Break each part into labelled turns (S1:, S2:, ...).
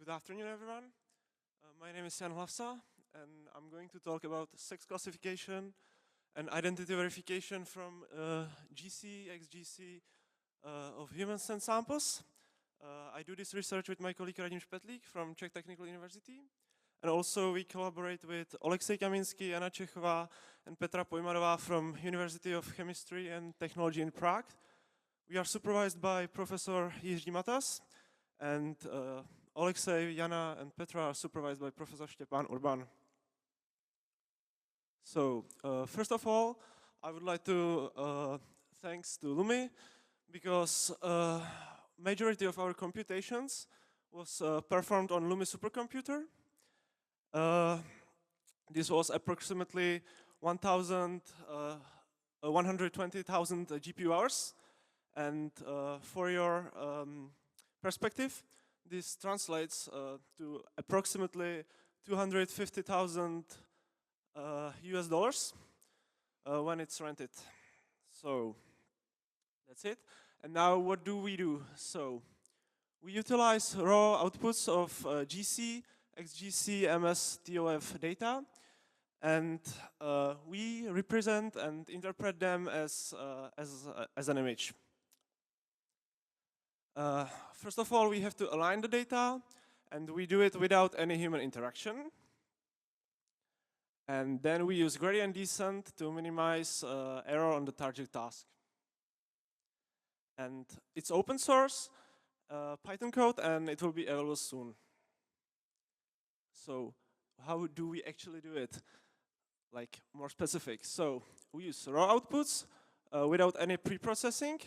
S1: Good afternoon, everyone. My name is Hlavsa, and I'm going to talk about sex classification and identity verification from GCxGC of humans and samples. I do this research with my colleague Radim Špetlík from Czech Technical University. And also we collaborate with Oleksij Kaminsky, Anna Čechová, and Petra Pojmarová from University of Chemistry and Technology in Prague. We are supervised by Professor Jiří Matas, and Oleksij, Jana, and Petra are supervised by Professor Štěpán Urban. So, first of all, I would like to thanks to Lumi, because majority of our computations was performed on Lumi supercomputer. This was approximately 120,000 GPU hours, and for your perspective, this translates to approximately 250,000 US dollars when it's rented. So that's it. And now what do we do? So we utilize raw outputs of GCxGC MS-TOF data, and we represent and interpret them as an image. First of all, we have to align the data, and we do it without any human interaction. And then we use gradient descent to minimize error on the target task. And it's open source Python code, and it will be available soon. So how do we actually do it? Like more specific. So we use raw outputs without any pre-processing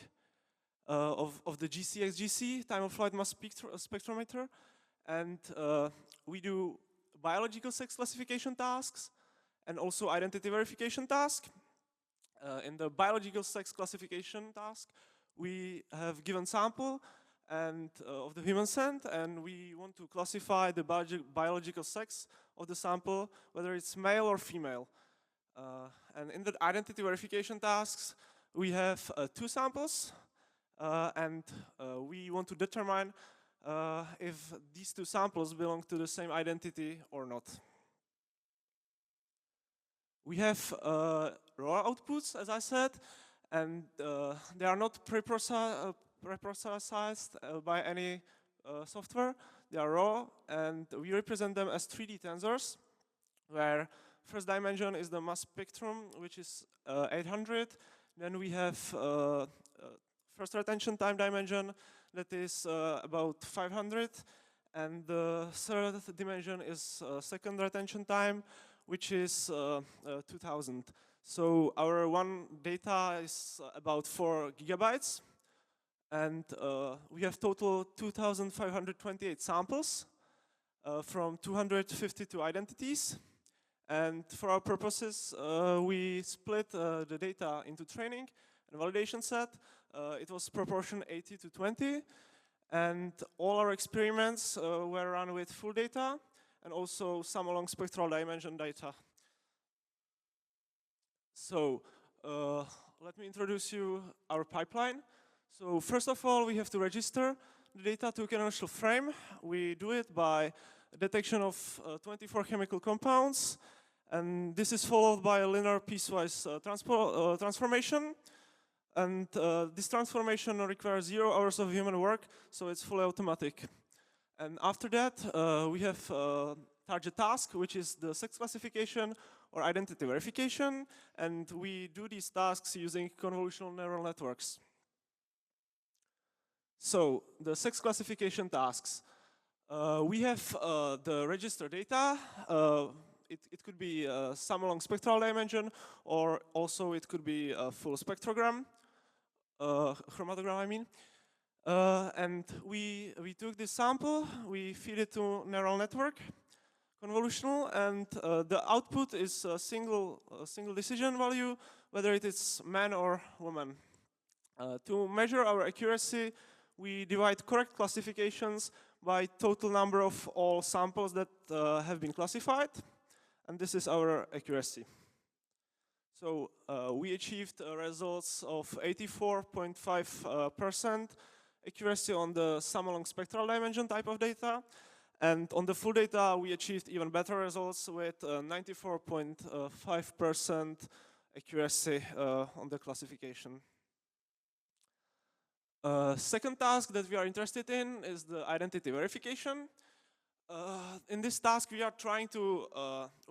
S1: of the GCxGC time of flight mass spectrometer, and we do biological sex classification tasks and also identity verification task. In the biological sex classification task, we have given sample and of the human scent, and we want to classify the biological sex of the sample, whether it's male or female. And in the identity verification tasks, we have two samples. And we want to determine if these two samples belong to the same identity or not. We have raw outputs, as I said, and they are not preprocessed by any software. They are raw, and we represent them as 3D tensors, where first dimension is the mass spectrum, which is 800. Then we have first retention time dimension, that is about 500, and the third dimension is second retention time, which is 2000. So our one data is about 4 gigabytes, and we have total 2,528 samples from 252 identities. And for our purposes, we split the data into training and validation set. It was proportion 80:20, and all our experiments were run with full data and also some along spectral dimension data. So let me introduce you our pipeline. So first of all, we have to register the data to a canonical frame. We do it by detection of 24 chemical compounds, and this is followed by a linear piecewise transformation. And this transformation requires 0 hours of human work, so it's fully automatic. And after that, we have target task, which is the sex classification or identity verification, and we do these tasks using convolutional neural networks. So the sex classification tasks. We have the register data. It could be some along spectral dimension, or also it could be a full spectrogram. Chromatogram, I mean. And we took this sample, we feed it to neural network, convolutional, and the output is a single decision value, whether it is man or woman. To measure our accuracy, we divide correct classifications by total number of all samples that have been classified, and this is our accuracy. So we achieved results of 84.5% accuracy on the sum along spectral dimension type of data, And on the full data, we achieved even better results with 94.5% accuracy on the classification. Second task that we are interested in is the identity verification. In this task, we are trying to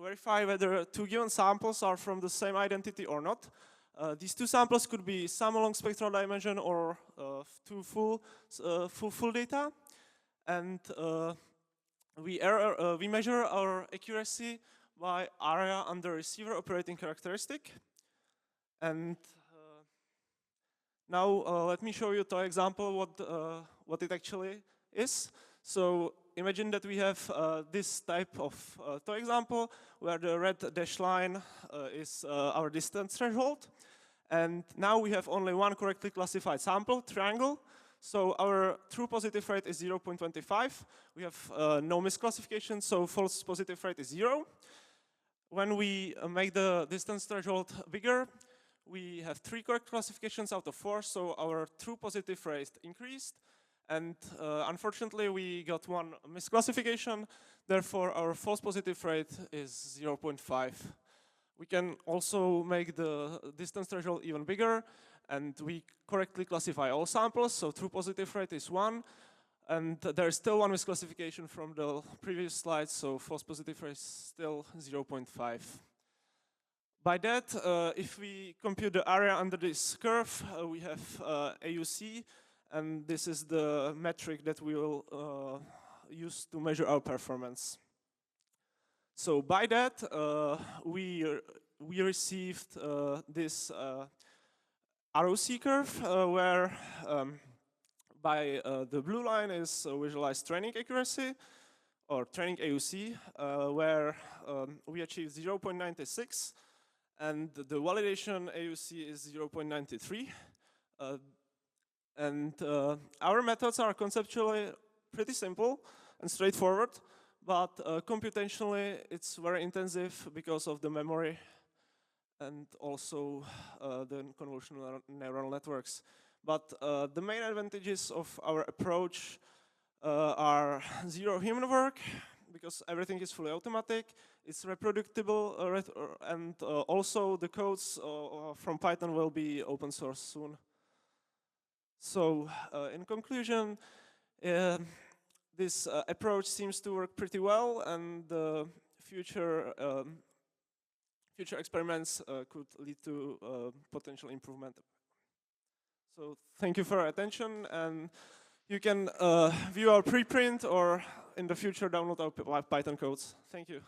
S1: verify whether two given samples are from the same identity or not. These two samples could be some along spectral dimension or two full data. And we measure our accuracy by area under receiver operating characteristic. And now let me show you an example what it actually is. So imagine that we have this type of toy example where the red dashed line is our distance threshold. And now we have only one correctly classified sample, triangle. So our true positive rate is 0.25. We have no misclassification, so false positive rate is 0. When we make the distance threshold bigger, we have 3 correct classifications out of 4, so our true positive rate increased. And unfortunately, we got one misclassification. Therefore, our false positive rate is 0.5. We can also make the distance threshold even bigger, and we correctly classify all samples. So true positive rate is 1, and there is still one misclassification from the previous slide. So false positive rate is still 0.5. By that, if we compute the area under this curve, we have AUC. And this is the metric that we will use to measure our performance. So by that, we received this ROC curve where by the blue line is visualized training accuracy or training AUC, where we achieved 0.96, and the validation AUC is 0.93. And our methods are conceptually pretty simple and straightforward, but computationally it's very intensive because of the memory and also the convolutional neural networks. But the main advantages of our approach are zero human work, because everything is fully automatic, it's reproducible, and also the codes from Python will be open source soon. So, in conclusion, this approach seems to work pretty well, and future experiments could lead to potential improvement. So, thank you for your attention, and you can view our preprint or in the future download our Python codes. Thank you.